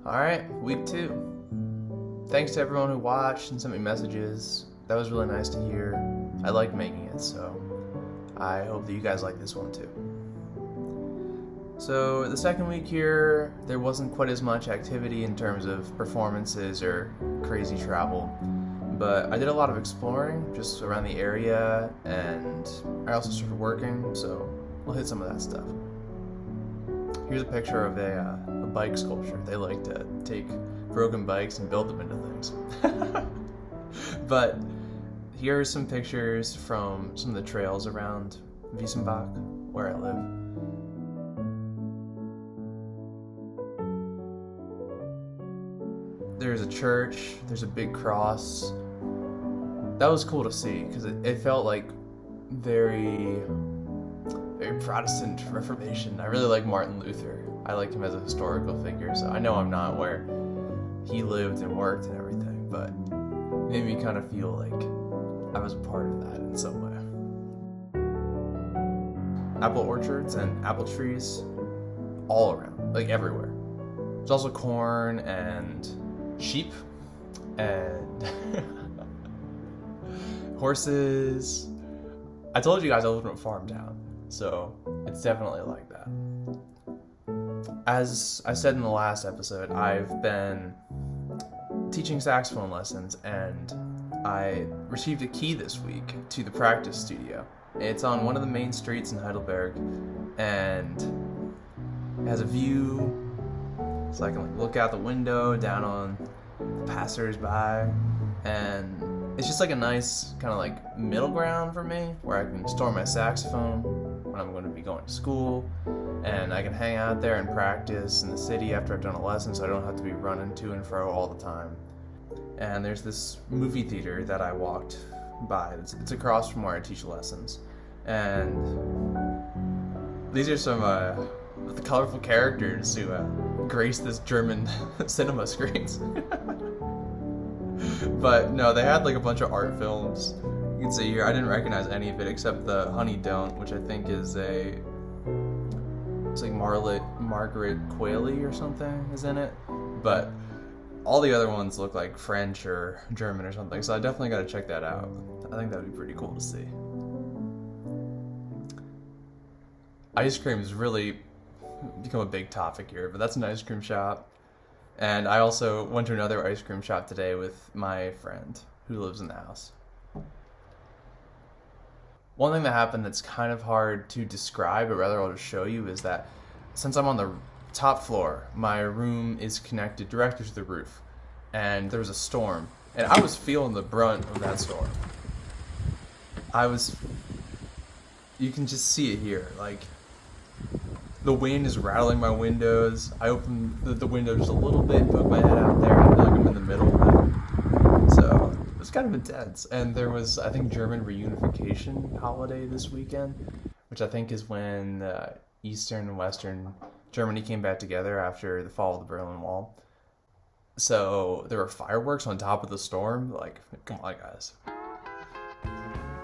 Alright, week 2. Thanks to everyone who watched and sent me messages. That was really nice to hear. I liked making it, so I hope that you guys like this one too. So the second week here, there wasn't quite as much activity in terms of performances or crazy travel, but I did a lot of exploring just around the area, and I also started working, so we'll hit some of that stuff. Here's a picture of a bike sculpture. They like to take broken bikes and build them into things. But here are some pictures from some of the trails around Wiesenbach, where I live. There's a church, there's a big cross. That was cool to see because it felt like very Protestant Reformation. I really like Martin Luther. I like him as a historical figure, so I know I'm not where he lived and worked and everything, but it made me kind of feel like I was a part of that in some way. Apple orchards and apple trees all around, like everywhere. There's also corn and sheep and horses. I told you guys I live in a farm town, so it's definitely like that. As I said in the last episode, I've been teaching saxophone lessons, and I received a key this week to the practice studio. It's on one of the main streets in Heidelberg, and it has a view, so I can look out the window down on the passers-by, and it's just like a nice kind of like middle ground for me where I can store my saxophone when I'm going to be going to school, and I can hang out there and practice in the city after I've done a lesson, so I don't have to be running to and fro all the time. And there's this movie theater that I walked by. It's across from where I teach lessons, and these are some of the colorful characters who grace this German cinema screens. But no, they had like a bunch of art films. You can see here, I didn't recognize any of it except the Honey Don't, which I think is it's like Margaret Qualley or something is in it. But all the other ones look like French or German or something, so I definitely gotta check that out. I think that would be pretty cool to see. Ice cream has really become a big topic here, but that's an ice cream shop. And I also went to another ice cream shop today with my friend who lives in the house. One thing that happened that's kind of hard to describe, but rather I'll just show you, is that since I'm on the top floor, my room is connected directly to the roof. And there was a storm, and I was feeling the brunt of that storm. You can just see it here, like, the wind is rattling my windows. I opened the window just a little bit, poke my head out there, and I feel like I'm in the middle of it. So it was kind of intense. And there was, I think, German reunification holiday this weekend, which I think is when Eastern and Western Germany came back together after the fall of the Berlin Wall. So there were fireworks on top of the storm. Like, come on, guys.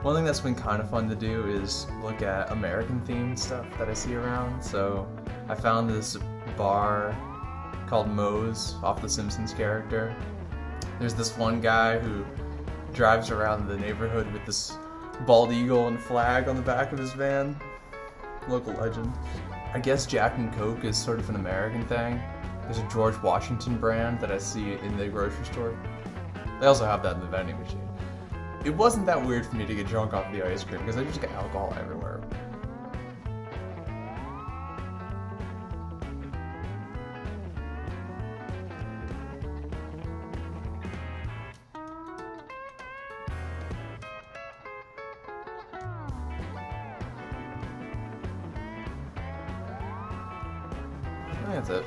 One thing that's been kind of fun to do is look at American-themed stuff that I see around. So I found this bar called Moe's off the Simpsons character. There's this one guy who drives around the neighborhood with this bald eagle and flag on the back of his van. Local legend. I guess Jack and Coke is sort of an American thing. There's a George Washington brand that I see in the grocery store. They also have that in the vending machine. It wasn't that weird for me to get drunk off the ice cream because I just got alcohol everywhere. I think that's it.